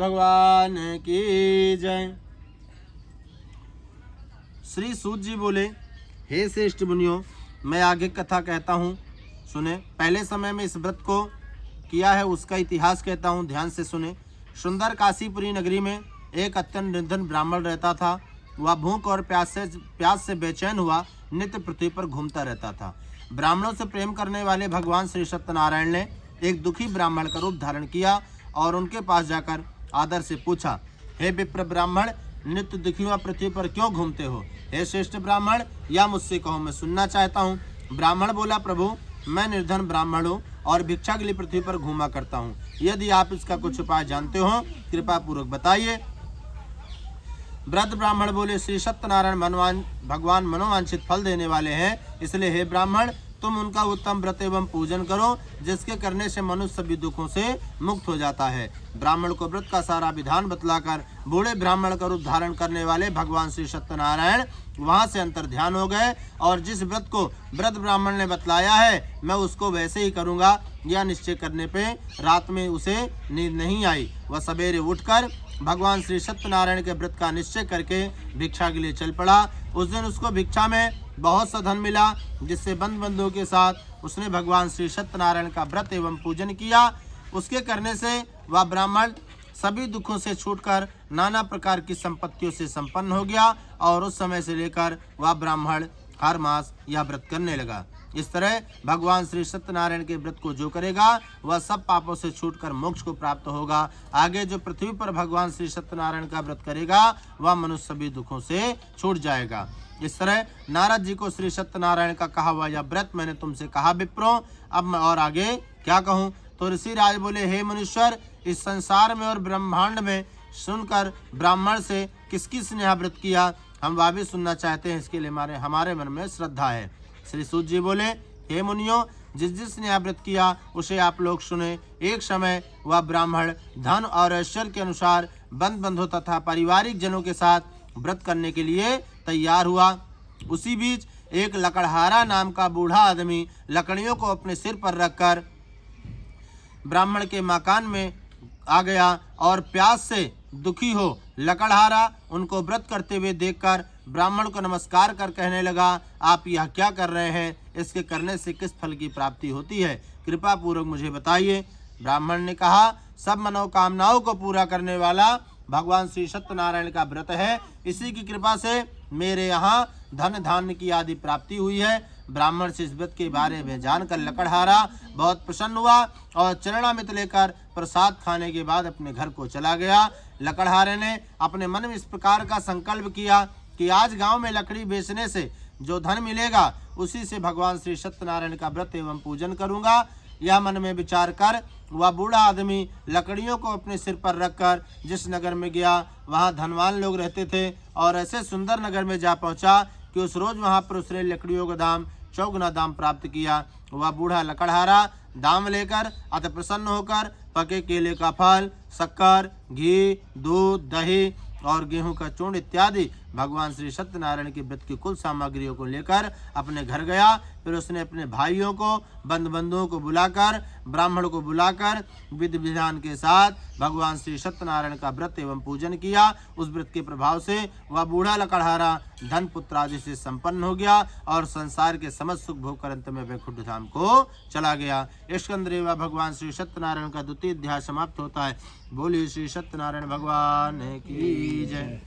भगवान की जय। श्री सूत जी बोले, हे श्रेष्ठ मुनियों, मैं आगे कथा कहता हूँ, सुने। पहले समय में इस व्रत को किया है उसका इतिहास कहता हूँ, ध्यान से सुने। सुंदर काशीपुरी नगरी में एक अत्यंत निर्धन ब्राह्मण रहता था। वह भूख और प्यास से बेचैन हुआ नित्य पृथ्वी पर घूमता रहता था। ब्राह्मणों से प्रेम करने वाले भगवान श्री सत्यनारायण ने एक दुखी ब्राह्मण का रूप धारण किया और उनके पास जाकर आदर से पूछा, हे विप्र ब्राह्मण, नित्य दुखी हुआ पृथ्वी पर क्यों घूमते हो? हे श्रेष्ठ ब्राह्मण, या मुझसे कहो, मैं सुनना चाहता हूँ। ब्राह्मण बोला, प्रभु, मैं निर्धन ब्राह्मण हूँ और भिक्षा के लिए पृथ्वी पर घूमा करता हूँ। यदि आप इसका कुछ उपाय जानते हो, कृपा पूर्वक बताइए। वृद्ध ब्राह्मण बोले, श्री सत्यनारायण भगवान मनोवांछित फल देने वाले हैं, इसलिए हे ब्राह्मण, तुम उनका उत्तम व्रत एवं पूजन करो, जिसके करने से मनुष्य सभी दुखों से मुक्त हो जाता है। ब्राह्मण को व्रत का सारा विधान बतलाकर बूढ़े ब्राह्मण का रूप धारण करने वाले भगवान श्री सत्यनारायण वहां से अंतर ध्यान हो गए और जिस व्रत को वृद्ध ब्राह्मण ने बतलाया है, मैं उसको वैसे ही करूंगा, यह निश्चय करने पे रात में उसे नींद नहीं आई। वह सवेरे उठकर भगवान श्री सत्यनारायण के व्रत का निश्चय करके भिक्षा के लिए चल पड़ा। उस दिन उसको भिक्षा में बहुत सा धन मिला, जिससे बंधु बंधुओं के साथ उसने भगवान श्री सत्यनारायण का व्रत एवं पूजन किया। उसके करने से वह ब्राह्मण सभी दुखों से छूटकर नाना प्रकार की संपत्तियों से संपन्न हो गया और उस समय से लेकर वह ब्राह्मण हर मास यह व्रत करने लगा। इस तरह भगवान श्री सत्यनारायण के व्रत को जो करेगा वह सब पापों से छूटकर मोक्ष को प्राप्त होगा। आगे जो पृथ्वी पर भगवान श्री सत्यनारायण का व्रत करेगा वह मनुष्य सभी दुखों से छूट जाएगा। इस तरह नारद जी को श्री सत्यनारायण का कहा हुआ यह व्रत मैंने तुमसे कहा विप्रो, अब मैं और आगे क्या कहूँ? तो ऋषि राज बोले, हे मनुष्यर, इस संसार में और ब्रह्मांड में सुनकर ब्राह्मण से किस किस ने व्रत किया, हम वह भी सुनना चाहते हैं, इसके लिए हमारे मन में श्रद्धा है। श्री सूत जी बोले, हे मुनियों, जिसने व्रत किया उसे आप लोग सुने। एक समय वह ब्राह्मण धन और ऐश्वर्य के अनुसार बंधु बंधु तथा पारिवारिक जनों के साथ व्रत करने के लिए तैयार हुआ। उसी बीच एक लकड़हारा नाम का बूढ़ा आदमी लकड़ियों को अपने सिर पर रखकर ब्राह्मण के मकान में आ गया और प्यास से दुखी हो लकड़हारा उनको व्रत करते हुए देखकर ब्राह्मण को नमस्कार कर कहने लगा, आप यह क्या कर रहे हैं? इसके करने से किस फल की प्राप्ति होती है? कृपा पूर्वक मुझे बताइए। ब्राह्मण ने कहा, सब मनोकामनाओं को पूरा करने वाला भगवान श्री सत्यनारायण का व्रत है, इसी की कृपा से मेरे यहाँ धन धान्य की आदि प्राप्ति हुई है। ब्राह्मण से इस व्रत के बारे में जानकर लकड़हारा बहुत प्रसन्न हुआ और चरणामृत लेकर प्रसाद खाने के बाद अपने घर को चला गया। लकड़हारे ने अपने मन में इस प्रकार का संकल्प किया कि आज गांव में लकड़ी बेचने से जो धन मिलेगा उसी से भगवान श्री सत्यनारायण का व्रत एवं पूजन करूंगा। यह मन में विचार कर वह बूढ़ा आदमी लकड़ियों को अपने सिर पर रखकर जिस नगर में गया वहां धनवान लोग रहते थे और ऐसे सुंदर नगर में जा पहुंचा कि उस रोज वहां पर उसने लकड़ियों का दाम चौगुना दाम प्राप्त किया। वह बूढ़ा लकड़हारा दाम लेकर अति प्रसन्न होकर पके केले का फल, शक्कर, घी, दूध, दही और गेहूं का चूर्ण इत्यादि भगवान श्री सत्यनारायण के व्रत की कुल सामग्रियों को लेकर अपने घर गया। फिर उसने अपने भाइयों को, बंधु बंधुओं को बुलाकर, ब्राह्मण को बुलाकर विधि विधान के साथ भगवान श्री सत्यनारायण का व्रत एवं पूजन किया। उस व्रत के प्रभाव से वह बूढ़ा लकड़हारा धन पुत्र आदि से संपन्न हो गया और संसार के समस्त सुख भोग कर अंत में वैकुंठ धाम को चला गया। स्कंदरेवा भगवान श्री सत्यनारायण का द्वितीय अध्याय समाप्त होता है। बोलिए श्री सत्यनारायण भगवान की जय।